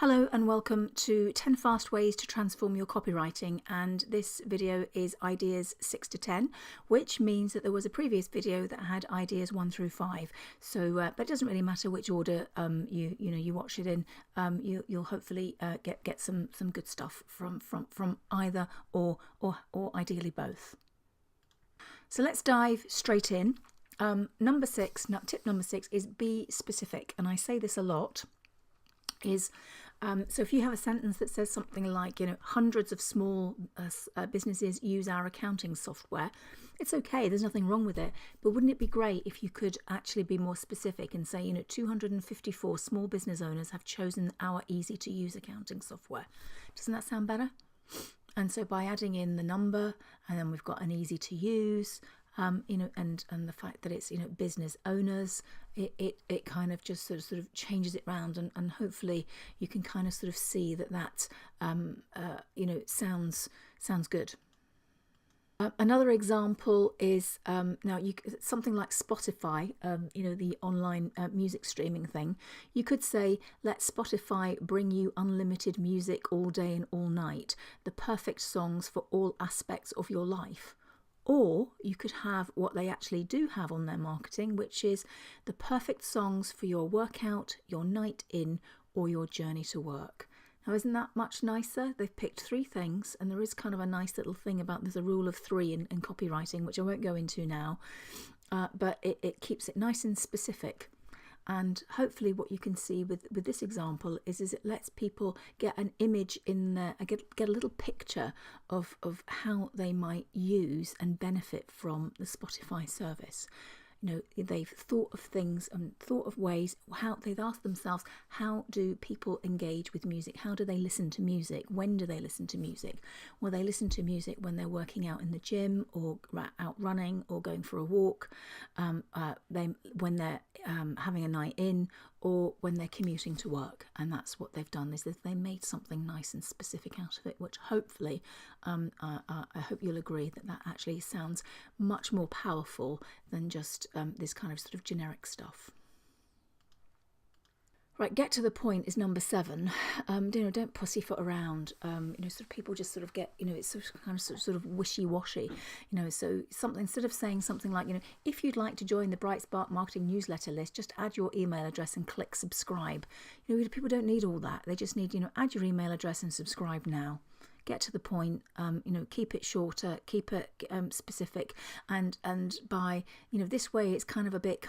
Hello and welcome to 10 Fast Ways to Transform Your Copywriting, and this video is ideas 6 to 10, which means that there was a previous video that had ideas 1 through 5. So that doesn't really matter which order you watch it in. You'll hopefully get some good stuff from either or ideally both. So let's dive straight in. Tip number 6 is be specific, and I say this a lot. So if you have a sentence that says something like, hundreds of small businesses use our accounting software, it's okay, there's nothing wrong with it. But wouldn't it be great if you could actually be more specific and say, 254 small business owners have chosen our easy to use accounting software? Doesn't that sound better? And so by adding in the number, and then we've got an easy to use, and the fact that it's business owners, it kind of just sort of changes it round, and hopefully you can kind of sort of see that sounds good. Another example is something like Spotify, the online music streaming thing. You could say, let Spotify bring you unlimited music all day and all night, the perfect songs for all aspects of your life. Or you could have what they actually do have on their marketing, which is the perfect songs for your workout, your night in, or your journey to work. Now, isn't that much nicer? They've picked 3 things, and there is kind of a nice little thing about there's a rule of 3 in copywriting, which I won't go into now, but it keeps it nice and specific. And hopefully what you can see with this example is it lets people get an image in there, get a little picture of how they might use and benefit from the Spotify service. They've thought of things and thought of ways, how they've asked themselves, how do people engage with music? How do they listen to music? When do they listen to music? Well, they listen to music when they're working out in the gym, or out running, or going for a walk, when they're having a night in, or when they're commuting to work. And that's what they've done, is that they made something nice and specific out of it, which hopefully, I hope you'll agree that actually sounds much more powerful than just this kind of sort of generic stuff. Right, get to the point is number 7. Don't pussyfoot around. Sort of people just sort of get, it's sort of wishy-washy. So something, instead of saying something like, if you'd like to join the Brightspark marketing newsletter list, just add your email address and click subscribe. People don't need all that. They just need, add your email address and subscribe now. Get to the point, keep it shorter, keep it specific, and by this way it's kind of a bit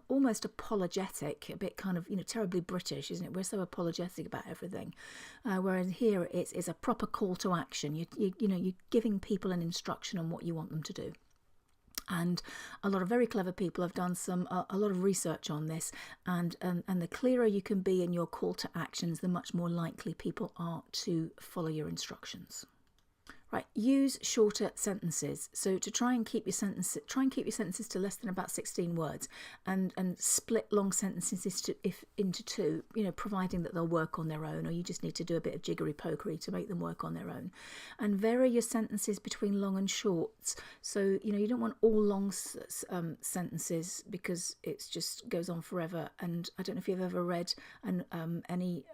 almost apologetic, a bit kind of terribly British, isn't it? We're so apologetic about everything, whereas here it's a proper call to action. You're giving people an instruction on what you want them to do. And a lot of very clever people have done a lot of research on this, and the clearer you can be in your call to actions, the much more likely people are to follow your instructions. Right, use shorter sentences. So to try and keep your sentences to less than about 16 words, and split long sentences into 2, providing that they'll work on their own, or you just need to do a bit of jiggery pokery to make them work on their own. And vary your sentences between long and short. So you don't want all long sentences, because it just goes on forever. And I don't know if you've ever read any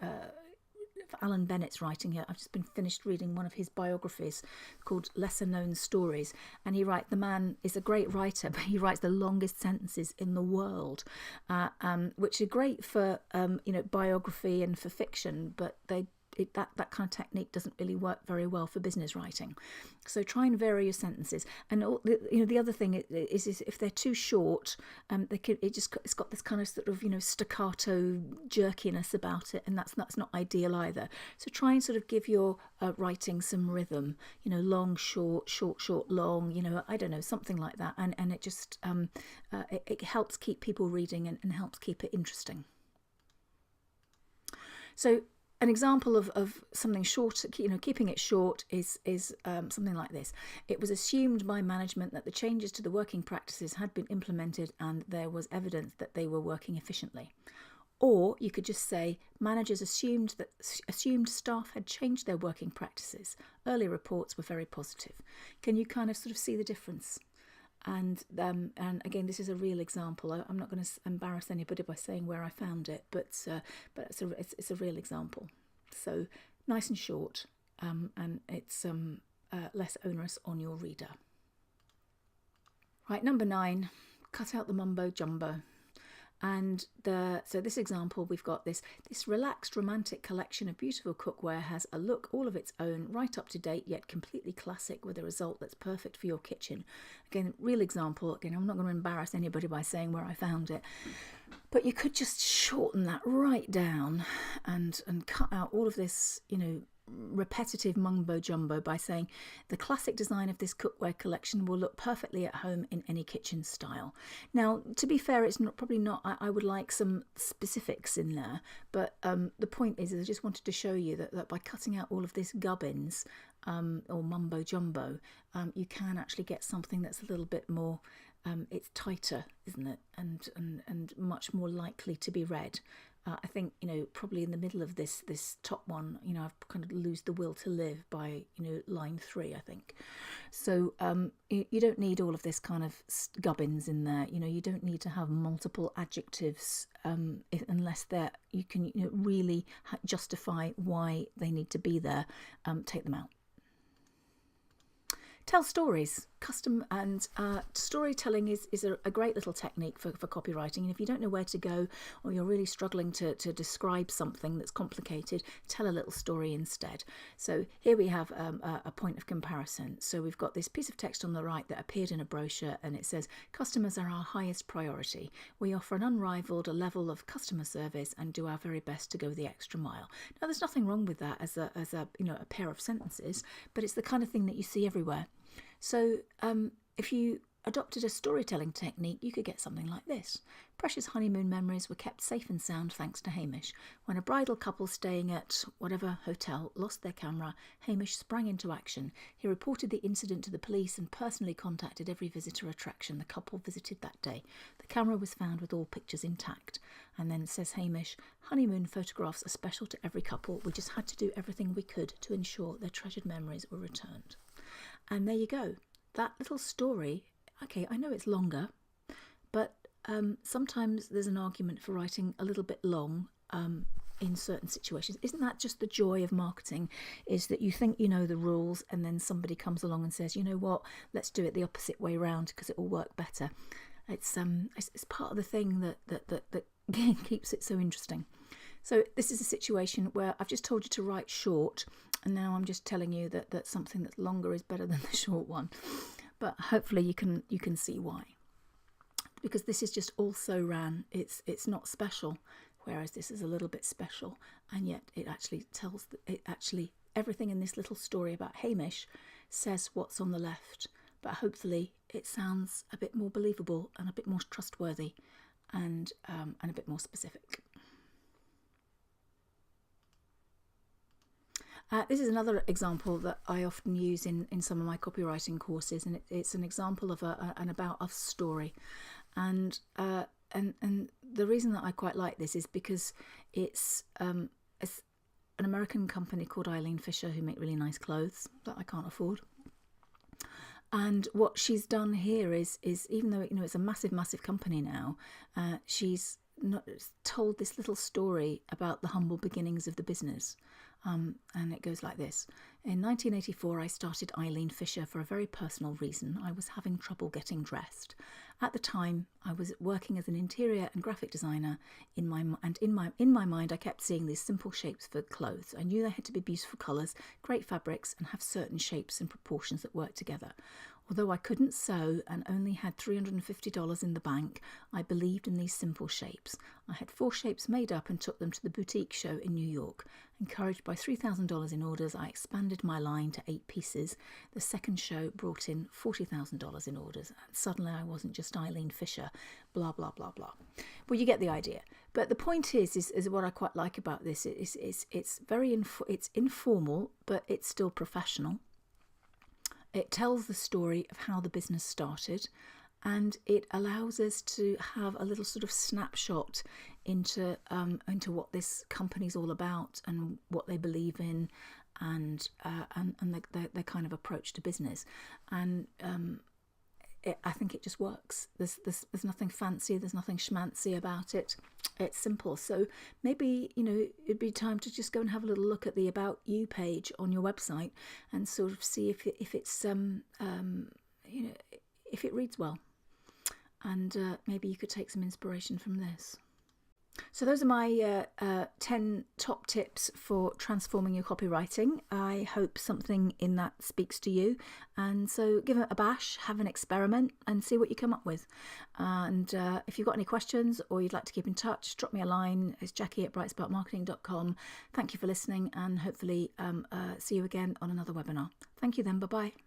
Alan Bennett's writing here. I've just been finished reading one of his biographies called Lesser Known Stories, and the man is a great writer, but he writes the longest sentences in the world, which are great for biography and for fiction, but that kind of technique doesn't really work very well for business writing. So try and vary your sentences. And the other thing is if they're too short, it's got this kind of sort of staccato jerkiness about it, and that's not ideal either. So try and sort of give your writing some rhythm. Long, short, short, long. I don't know, something like that. And it just it helps keep people reading and helps keep it interesting. So an example of something short, keeping it short is something like this. It was assumed by management that the changes to the working practices had been implemented, and there was evidence that they were working efficiently. Or you could just say, managers assumed staff had changed their working practices. Early reports were very positive. Can you kind of sort of see the difference? And again, this is a real example. I'm not going to embarrass anybody by saying where I found it, but it's a real example. So nice and short, and it's less onerous on your reader. Right, number 9, cut out the mumbo jumbo. And so this example, we've got this relaxed romantic collection of beautiful cookware has a look all of its own, right up to date yet completely classic, with a result that's perfect for your kitchen. Again, real example. Again, I'm not going to embarrass anybody by saying where I found it, but you could just shorten that right down and cut out all of this, repetitive mumbo jumbo by saying the classic design of this cookware collection will look perfectly at home in any kitchen style. Now, to be fair, it's probably not. I would like some specifics in there, but the point is I just wanted to show you that by cutting out all of this gubbins or mumbo jumbo, you can actually get something that's a little bit more. It's tighter, isn't it, and much more likely to be read. I think, probably in the middle of this top one, I've kind of lose the will to live by, line 3, I think. So you don't need all of this kind of gubbins in there. You don't need to have multiple adjectives unless you can really justify why they need to be there. Take them out. Tell stories. Custom and storytelling is a great little technique for copywriting. And if you don't know where to go, or you're really struggling to describe something that's complicated, tell a little story instead. So here we have a point of comparison. So we've got this piece of text on the right that appeared in a brochure, and it says, "Customers are our highest priority. We offer an unrivaled level of customer service and do our very best to go the extra mile." Now, there's nothing wrong with that as a pair of sentences, but it's the kind of thing that you see everywhere. So if you adopted a storytelling technique, you could get something like this. Precious honeymoon memories were kept safe and sound thanks to Hamish. When a bridal couple staying at whatever hotel lost their camera, Hamish sprang into action. He reported the incident to the police and personally contacted every visitor attraction the couple visited that day. The camera was found with all pictures intact. And then says Hamish, "Honeymoon photographs are special to every couple. We just had to do everything we could to ensure their treasured memories were returned." And there you go. That little story, okay, I know it's longer, but sometimes there's an argument for writing a little bit long in certain situations. Isn't that just the joy of marketing, is that you think you know the rules and then somebody comes along and says, "You know what, let's do it the opposite way round because it will work better." It's part of the thing that keeps it so interesting. So this is a situation where I've just told you to write short, and now I'm just telling you that something that's longer is better than the short one. But hopefully you can see why. Because this is just also ran. It's not special, whereas this is a little bit special, and yet it actually everything in this little story about Hamish says what's on the left. But hopefully it sounds a bit more believable and a bit more trustworthy, and a bit more specific. This is another example that I often use in some of my copywriting courses, and it's an example of an about us story, and the reason that I quite like this is because it's an American company called Eileen Fisher who make really nice clothes that I can't afford. And what she's done here is even though it's a massive company now, she's told this little story about the humble beginnings of the business. And it goes like this. In 1984, I started Eileen Fisher for a very personal reason. I was having trouble getting dressed. At the time, I was working as an interior and graphic designer. In my mind, I kept seeing these simple shapes for clothes. I knew they had to be beautiful colours, great fabrics, and have certain shapes and proportions that work together. Although I couldn't sew and only had $350 in the bank, I believed in these simple shapes. I had 4 shapes made up and took them to the boutique show in New York. Encouraged by $3,000 in orders, I expanded my line to 8 pieces. The second show brought in $40,000 in orders, and suddenly I wasn't just Eileen Fisher, blah, blah, blah, blah. Well, you get the idea. But the point is what I quite like about this is it's very it's informal, but it's still professional. It tells the story of how the business started, and it allows us to have a little sort of snapshot into what this company's all about and what they believe in, and their kind of approach to business. And I think it just works. There's nothing fancy, there's nothing schmancy about it. It's simple. So maybe, it'd be time to just go and have a little look at the About You page on your website and sort of see if it's if it reads well. And maybe you could take some inspiration from this. So those are my 10 top tips for transforming your copywriting. I hope something in that speaks to you. And so give it a bash, have an experiment and see what you come up with. And if you've got any questions or you'd like to keep in touch, drop me a line. It's Jackie@brightsparkmarketing.com. Thank you for listening and hopefully see you again on another webinar. Thank you then. Bye-bye.